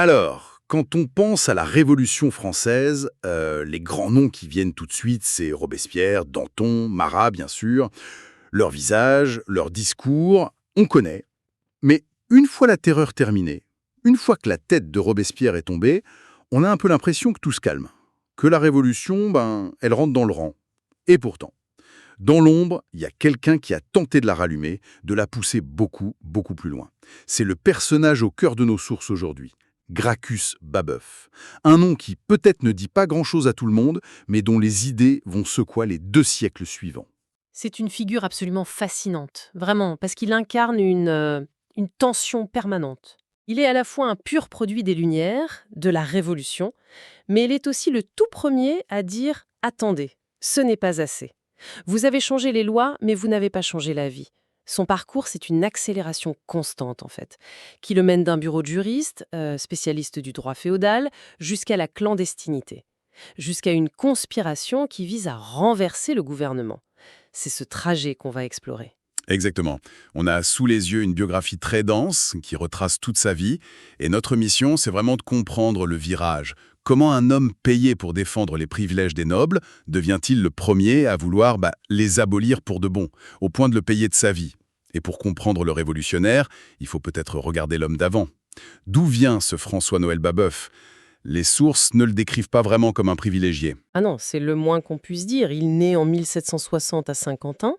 Alors, quand on pense à la Révolution française, les grands noms qui viennent tout de suite, c'est Robespierre, Danton, Marat, bien sûr. Leur visage, leur discours, on connaît. Mais une fois la terreur terminée, une fois que la tête de Robespierre est tombée, on a un peu l'impression que tout se calme. Que la Révolution, elle rentre dans le rang. Et pourtant, dans l'ombre, il y a quelqu'un qui a tenté de la rallumer, de la pousser beaucoup, beaucoup plus loin. C'est le personnage au cœur de nos sources aujourd'hui, Gracchus Babeuf. Un nom qui peut-être ne dit pas grand-chose à tout le monde, mais dont les idées vont secouer les 2 siècles suivants. C'est une figure absolument fascinante, vraiment, parce qu'il incarne une tension permanente. Il est à la fois un pur produit des Lumières, de la Révolution, mais il est aussi le tout premier à dire « Attendez, ce n'est pas assez. Vous avez changé les lois, mais vous n'avez pas changé la vie. » Son parcours, c'est une accélération constante, en fait, qui le mène d'un bureau de juriste, spécialiste du droit féodal, jusqu'à la clandestinité, jusqu'à une conspiration qui vise à renverser le gouvernement. C'est ce trajet qu'on va explorer. Exactement. On a sous les yeux une biographie très dense qui retrace toute sa vie. Et notre mission, c'est vraiment de comprendre le virage. Comment un homme payé pour défendre les privilèges des nobles devient-il le premier à vouloir les abolir pour de bon, au point de le payer de sa vie? Et pour comprendre le révolutionnaire, il faut peut-être regarder l'homme d'avant. D'où vient ce François-Noël Babeuf? Les sources ne le décrivent pas vraiment comme un privilégié. Ah non, c'est le moins qu'on puisse dire. Il naît en 1760 à Saint-Quentin,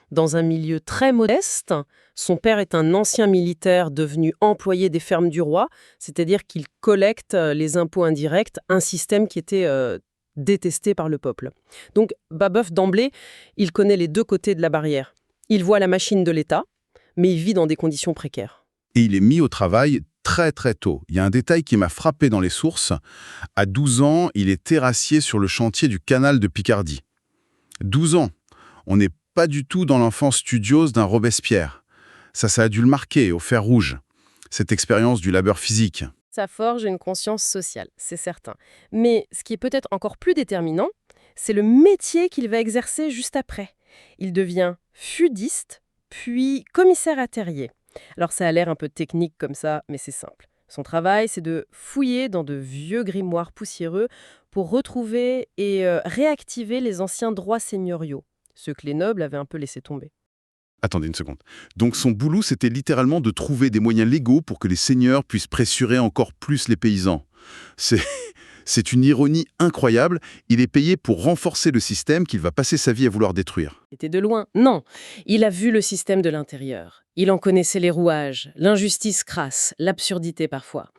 dans un milieu très modeste. Son père est un ancien militaire devenu employé des fermes du roi, c'est-à-dire qu'il collecte les impôts indirects, un système qui était détesté par le peuple. Donc Babeuf, d'emblée, il connaît les deux côtés de la barrière. Il voit la machine de l'État, mais il vit dans des conditions précaires. Et il est mis au travail très très tôt. Il y a un détail qui m'a frappé dans les sources. À 12 ans, il est terrassier sur le chantier du canal de Picardie. 12 ans. On n'est pas du tout dans l'enfance studiose d'un Robespierre. Ça a dû le marquer au fer rouge. Cette expérience du labeur physique. Ça forge une conscience sociale, c'est certain. Mais ce qui est peut-être encore plus déterminant, c'est le métier qu'il va exercer juste après. Il devient fudiste, puis commissaire à terrier. Alors ça a l'air un peu technique comme ça, mais c'est simple. Son travail, c'est de fouiller dans de vieux grimoires poussiéreux pour retrouver et réactiver les anciens droits seigneuriaux, ceux que les nobles avaient un peu laissés tomber. Attendez une seconde. Donc son boulot, c'était littéralement de trouver des moyens légaux pour que les seigneurs puissent pressurer encore plus les paysans. C'est... C'est une ironie incroyable. Il est payé pour renforcer le système qu'il va passer sa vie à vouloir détruire. C'était de loin. Non, il a vu le système de l'intérieur. Il en connaissait les rouages, l'injustice crasse, l'absurdité parfois.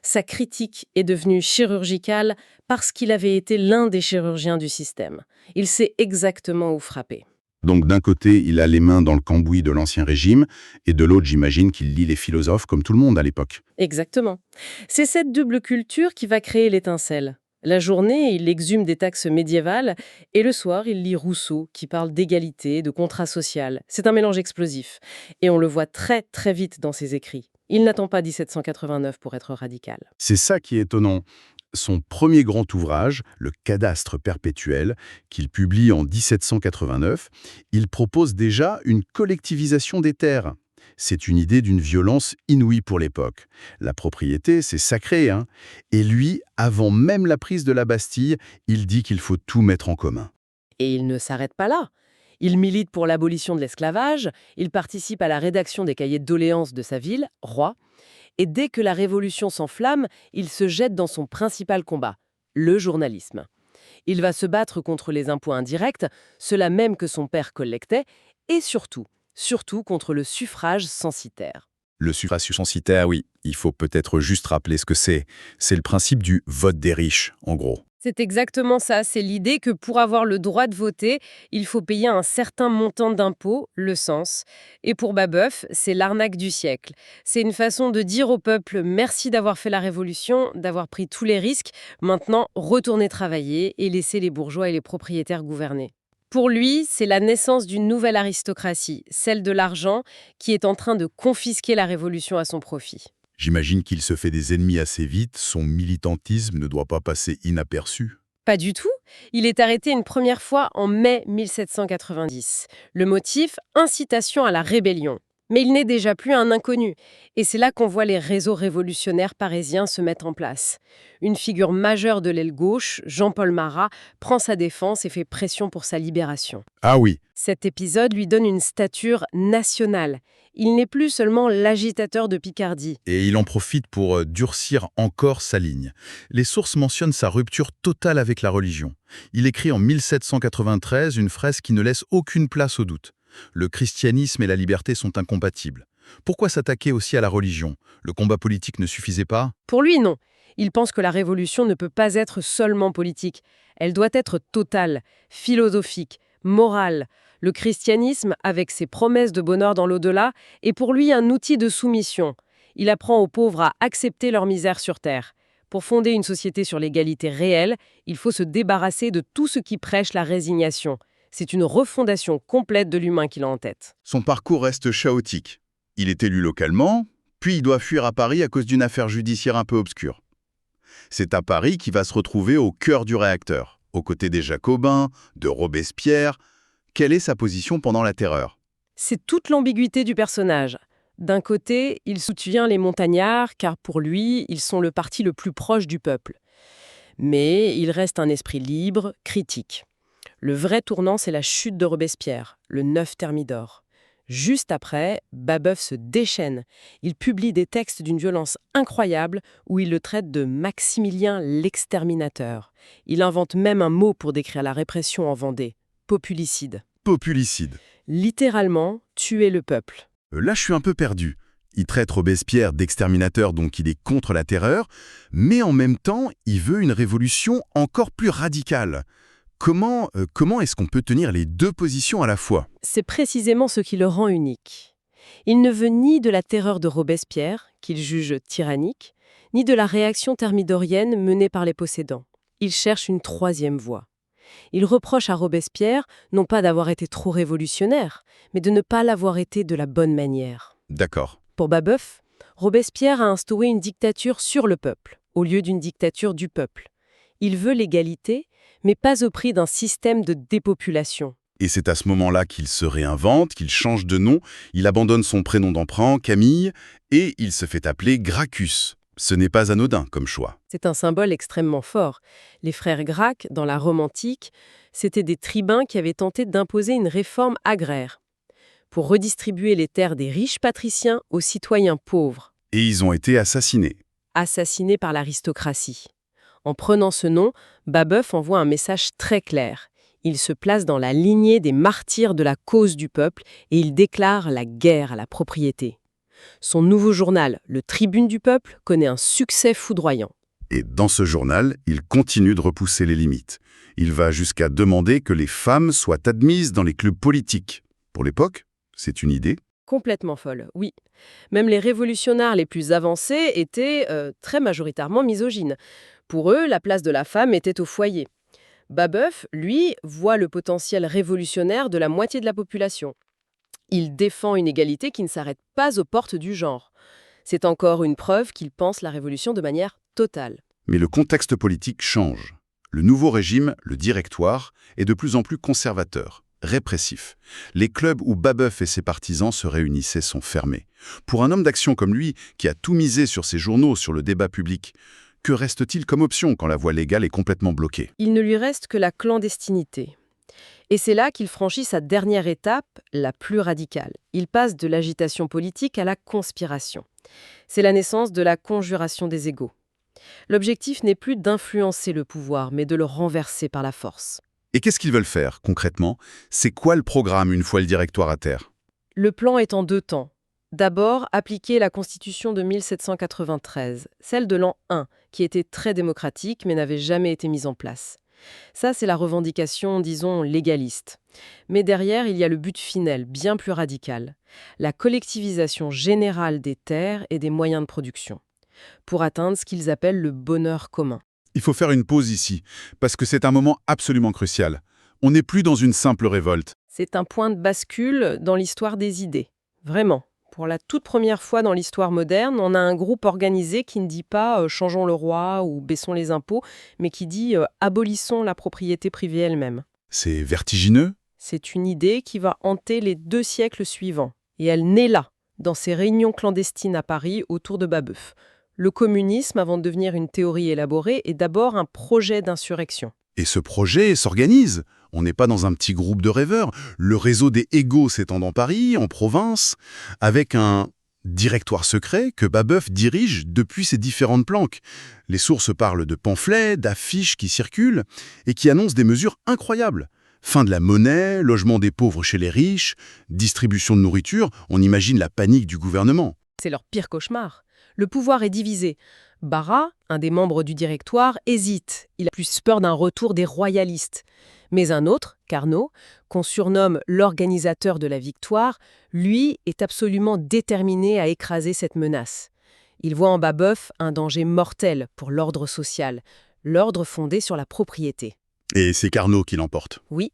Sa critique est devenue chirurgicale parce qu'il avait été l'un des chirurgiens du système. Il sait exactement où frapper. Donc d'un côté, il a les mains dans le cambouis de l'Ancien Régime, et de l'autre, j'imagine qu'il lit les philosophes comme tout le monde à l'époque. Exactement. C'est cette double culture qui va créer l'étincelle. La journée, il exhume des textes médiévales, et le soir, il lit Rousseau, qui parle d'égalité, de contrat social. C'est un mélange explosif. Et on le voit très, très vite dans ses écrits. Il n'attend pas 1789 pour être radical. C'est ça qui est étonnant. Son premier grand ouvrage, Le Cadastre perpétuel, qu'il publie en 1789, il propose déjà une collectivisation des terres. C'est une idée d'une violence inouïe pour l'époque. La propriété, c'est sacré, hein. Et lui, avant même la prise de la Bastille, il dit qu'il faut tout mettre en commun. Et il ne s'arrête pas là. Il milite pour l'abolition de l'esclavage, il participe à la rédaction des cahiers de doléances de sa ville, Roi, et dès que la Révolution s'enflamme, il se jette dans son principal combat, le journalisme. Il va se battre contre les impôts indirects, ceux-là même que son père collectait, et surtout contre le suffrage censitaire. Le suffrage censitaire, oui, il faut peut-être juste rappeler ce que c'est. C'est le principe du vote des riches, en gros. C'est exactement ça, c'est l'idée que pour avoir le droit de voter, il faut payer un certain montant d'impôts, le cens. Et pour Babeuf, c'est l'arnaque du siècle. C'est une façon de dire au peuple merci d'avoir fait la révolution, d'avoir pris tous les risques, maintenant retournez travailler et laissez les bourgeois et les propriétaires gouverner. Pour lui, c'est la naissance d'une nouvelle aristocratie, celle de l'argent, qui est en train de confisquer la révolution à son profit. J'imagine qu'il se fait des ennemis assez vite, son militantisme ne doit pas passer inaperçu. Pas du tout. Il est arrêté une première fois en mai 1790. Le motif, incitation à la rébellion. Mais il n'est déjà plus un inconnu. Et c'est là qu'on voit les réseaux révolutionnaires parisiens se mettre en place. Une figure majeure de l'aile gauche, Jean-Paul Marat, prend sa défense et fait pression pour sa libération. Ah oui, Cet épisode lui donne une stature nationale. Il n'est plus seulement l'agitateur de Picardie. et il en profite pour durcir encore sa ligne. Les sources mentionnent sa rupture totale avec la religion. Il écrit en 1793 une phrase qui ne laisse aucune place au doute. Le christianisme et la liberté sont incompatibles. Pourquoi s'attaquer aussi à la religion? Le combat politique ne suffisait pas? Pour lui, non. Il pense que la révolution ne peut pas être seulement politique. Elle doit être totale, philosophique, morale. Le christianisme, avec ses promesses de bonheur dans l'au-delà, est pour lui un outil de soumission. Il apprend aux pauvres à accepter leur misère sur Terre. Pour fonder une société sur l'égalité réelle, il faut se débarrasser de tout ce qui prêche la résignation. C'est une refondation complète de l'humain qu'il a en tête. Son parcours reste chaotique. Il est élu localement, puis il doit fuir à Paris à cause d'une affaire judiciaire un peu obscure. C'est à Paris qu'il va se retrouver au cœur du réacteur, aux côtés des Jacobins, de Robespierre. Quelle est sa position pendant la Terreur? C'est toute l'ambiguïté du personnage. D'un côté, il soutient les montagnards, car pour lui, ils sont le parti le plus proche du peuple. Mais il reste un esprit libre, critique. Le vrai tournant, c'est la chute de Robespierre, le 9 Thermidor. Juste après, Babeuf se déchaîne. Il publie des textes d'une violence incroyable où il le traite de Maximilien l'exterminateur. Il invente même un mot pour décrire la répression en Vendée, populicide. Populicide. Littéralement, tuer le peuple. Là, je suis un peu perdu. Il traite Robespierre d'exterminateur, donc il est contre la terreur, mais en même temps, il veut une révolution encore plus radicale. Comment est-ce qu'on peut tenir les deux positions à la fois? C'est précisément ce qui le rend unique. Il ne veut ni de la terreur de Robespierre, qu'il juge tyrannique, ni de la réaction thermidorienne menée par les possédants. Il cherche une troisième voie. Il reproche à Robespierre non pas d'avoir été trop révolutionnaire, mais de ne pas l'avoir été de la bonne manière. D'accord. Pour Babeuf, Robespierre a instauré une dictature sur le peuple, au lieu d'une dictature du peuple. Il veut l'égalité, mais pas au prix d'un système de dépopulation. Et c'est à ce moment-là qu'il se réinvente, qu'il change de nom, il abandonne son prénom d'emprunt, Camille, et il se fait appeler Gracchus. Ce n'est pas anodin comme choix. C'est un symbole extrêmement fort. Les frères Gracq, dans la Rome antique, c'étaient des tribuns qui avaient tenté d'imposer une réforme agraire pour redistribuer les terres des riches patriciens aux citoyens pauvres, Et ils ont été assassinés. assassinés par l'aristocratie. En prenant ce nom, Babeuf envoie un message très clair. Il se place dans la lignée des martyrs de la cause du peuple et il déclare la guerre à la propriété. Son nouveau journal, Le Tribune du peuple, connaît un succès foudroyant. Et dans ce journal, il continue de repousser les limites. Il va jusqu'à demander que les femmes soient admises dans les clubs politiques. Pour l'époque, c'est une idée. Complètement folle, oui. Même les révolutionnaires les plus avancés étaient très majoritairement misogynes. Pour eux, la place de la femme était au foyer. Babeuf, lui, voit le potentiel révolutionnaire de la moitié de la population. Il défend une égalité qui ne s'arrête pas aux portes du genre. C'est encore une preuve qu'il pense la révolution de manière totale. Mais le contexte politique change. Le nouveau régime, le Directoire, est de plus en plus conservateur, répressif. Les clubs où Babeuf et ses partisans se réunissaient sont fermés. Pour un homme d'action comme lui, qui a tout misé sur ses journaux, sur le débat public, que reste-t-il comme option quand la voie légale est complètement bloquée? Il ne lui reste que la clandestinité. Et c'est là qu'il franchit sa dernière étape, la plus radicale. Il passe de l'agitation politique à la conspiration. C'est la naissance de la conjuration des égaux. L'objectif n'est plus d'influencer le pouvoir, mais de le renverser par la force. Et qu'est-ce qu'ils veulent faire, concrètement? C'est quoi le programme une fois le Directoire à terre? Le plan est en deux temps. D'abord, appliquer la Constitution de 1793, celle de l'an 1, qui était très démocratique mais n'avait jamais été mise en place. Ça, c'est la revendication, disons, légaliste. Mais derrière, il y a le but final, bien plus radical, la collectivisation générale des terres et des moyens de production, pour atteindre ce qu'ils appellent le bonheur commun. Il faut faire une pause ici, parce que c'est un moment absolument crucial. On n'est plus dans une simple révolte. C'est un point de bascule dans l'histoire des idées. Vraiment. Pour la toute première fois dans l'histoire moderne, on a un groupe organisé qui ne dit pas changeons le roi ou baissons les impôts, mais qui dit abolissons la propriété privée elle-même. C'est vertigineux? C'est une idée qui va hanter les 2 siècles suivants. Et elle naît là, dans ses réunions clandestines à Paris autour de Babeuf. Le communisme, avant de devenir une théorie élaborée, est d'abord un projet d'insurrection. Et ce projet s'organise. On n'est pas dans un petit groupe de rêveurs. Le réseau des égaux s'étend dans Paris, en province, avec un directoire secret que Babeuf dirige depuis ses différentes planques. Les sources parlent de pamphlets, d'affiches qui circulent et qui annoncent des mesures incroyables. Fin de la monnaie, logement des pauvres chez les riches, distribution de nourriture, on imagine la panique du gouvernement. C'est leur pire cauchemar. Le pouvoir est divisé. Barras, un des membres du directoire, hésite. Il a plus peur d'un retour des royalistes. Mais un autre, Carnot, qu'on surnomme l'organisateur de la victoire, lui est absolument déterminé à écraser cette menace. Il voit en Babeuf un danger mortel pour l'ordre social, l'ordre fondé sur la propriété. Et c'est Carnot qui l'emporte. Oui,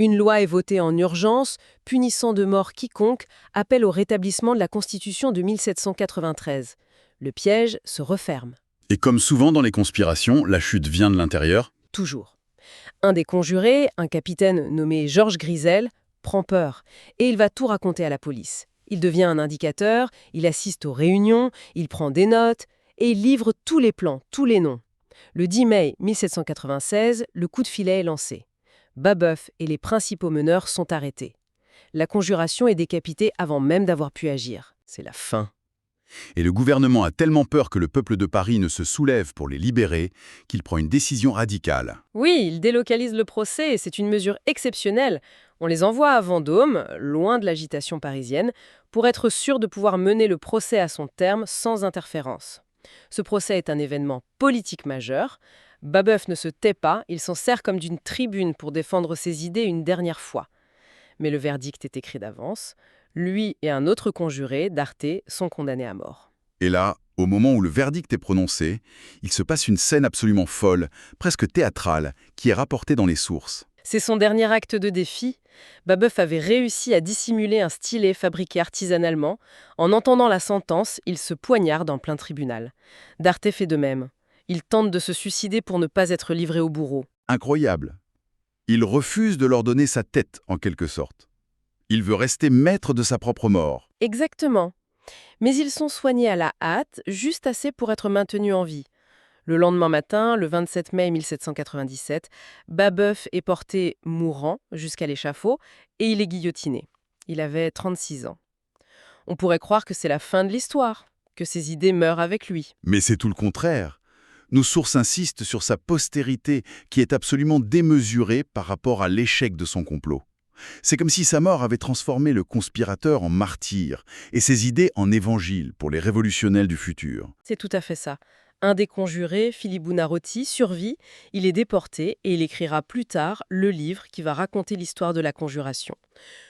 une loi est votée en urgence, punissant de mort quiconque appelle au rétablissement de la Constitution de 1793. Le piège se referme. Et comme souvent dans les conspirations, la chute vient de l'intérieur. Toujours. Un des conjurés, un capitaine nommé Georges Grisel, prend peur et il va tout raconter à la police. Il devient un indicateur, il assiste aux réunions, il prend des notes et il livre tous les plans, tous les noms. Le 10 mai 1796, le coup de filet est lancé. Babeuf et les principaux meneurs sont arrêtés. La conjuration est décapitée avant même d'avoir pu agir. C'est la fin. Et le gouvernement a tellement peur que le peuple de Paris ne se soulève pour les libérer qu'il prend une décision radicale. Oui, il délocalise le procès et c'est une mesure exceptionnelle. On les envoie à Vendôme, loin de l'agitation parisienne, pour être sûr de pouvoir mener le procès à son terme sans interférence. Ce procès est un événement politique majeur. Babeuf ne se tait pas, il s'en sert comme d'une tribune pour défendre ses idées une dernière fois. Mais le verdict est écrit d'avance. Lui et un autre conjuré, d'Arte, sont condamnés à mort. Et là, au moment où le verdict est prononcé, il se passe une scène absolument folle, presque théâtrale, qui est rapportée dans les sources. C'est son dernier acte de défi. Babeuf avait réussi à dissimuler un stylet fabriqué artisanalement. En entendant la sentence, il se poignarde en plein tribunal. D'Arte fait de même. Il tente de se suicider pour ne pas être livré au bourreau. Incroyable. Il refuse de leur donner sa tête, en quelque sorte. Il veut rester maître de sa propre mort. Exactement. Mais ils sont soignés à la hâte, juste assez pour être maintenus en vie. Le lendemain matin, le 27 mai 1797, Babeuf est porté mourant jusqu'à l'échafaud et il est guillotiné. Il avait 36 ans. On pourrait croire que c'est la fin de l'histoire, que ses idées meurent avec lui. Mais c'est tout le contraire. Nos sources insistent sur sa postérité qui est absolument démesurée par rapport à l'échec de son complot. C'est comme si sa mort avait transformé le conspirateur en martyr et ses idées en évangile pour les révolutionnels du futur. C'est tout à fait ça. Un des conjurés, Philippe Buonarroti, survit, il est déporté et il écrira plus tard le livre qui va raconter l'histoire de la conjuration.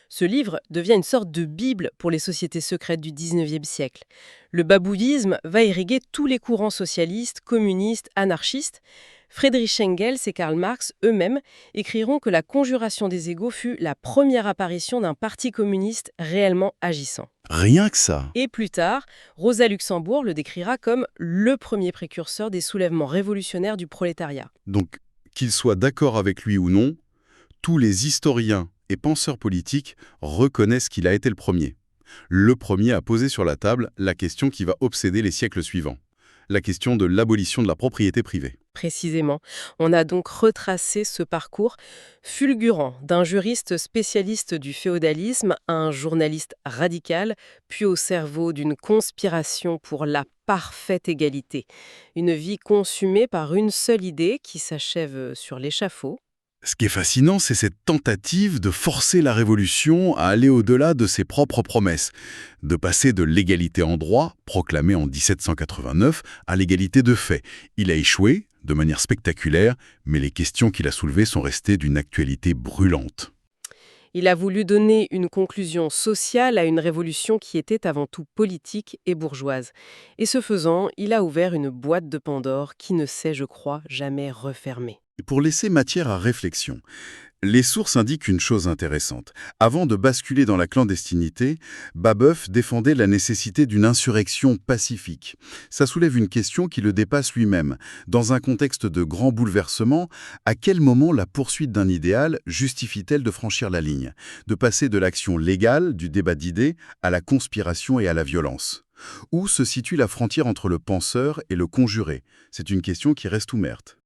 Ce livre devient une sorte de bible pour les sociétés secrètes du XIXe siècle. Le babouillisme va irriguer tous les courants socialistes, communistes, anarchistes. Friedrich Engels et Karl Marx eux-mêmes écriront que la conjuration des égaux fut la première apparition d'un parti communiste réellement agissant. Rien que ça. Et plus tard, Rosa Luxembourg le décrira comme le premier précurseur des soulèvements révolutionnaires du prolétariat. Donc, qu'ils soient d'accord avec lui ou non, tous les historiens et penseurs politiques reconnaissent qu'il a été le premier à poser sur la table la question qui va obséder les siècles suivants, la question de l'abolition de la propriété privée. Précisément, on a donc retracé ce parcours fulgurant d'un juriste spécialiste du féodalisme à un journaliste radical, puis au cerveau d'une conspiration pour la parfaite égalité. Une vie consumée par une seule idée qui s'achève sur l'échafaud. Ce qui est fascinant, c'est cette tentative de forcer la Révolution à aller au-delà de ses propres promesses, de passer de l'égalité en droit, proclamée en 1789, à l'égalité de fait. Il a échoué, de manière spectaculaire, mais les questions qu'il a soulevées sont restées d'une actualité brûlante. Il a voulu donner une conclusion sociale à une révolution qui était avant tout politique et bourgeoise. Et ce faisant, il a ouvert une boîte de Pandore qui ne s'est, je crois, jamais refermée. Pour laisser matière à réflexion, les sources indiquent une chose intéressante. Avant de basculer dans la clandestinité, Babeuf défendait la nécessité d'une insurrection pacifique. Ça soulève une question qui le dépasse lui-même. Dans un contexte de grand bouleversement, à quel moment la poursuite d'un idéal justifie-t-elle de franchir la ligne, de passer de l'action légale, du débat d'idées, à la conspiration et à la violence? Où se situe la frontière entre le penseur et le conjuré? C'est une question qui reste ouverte.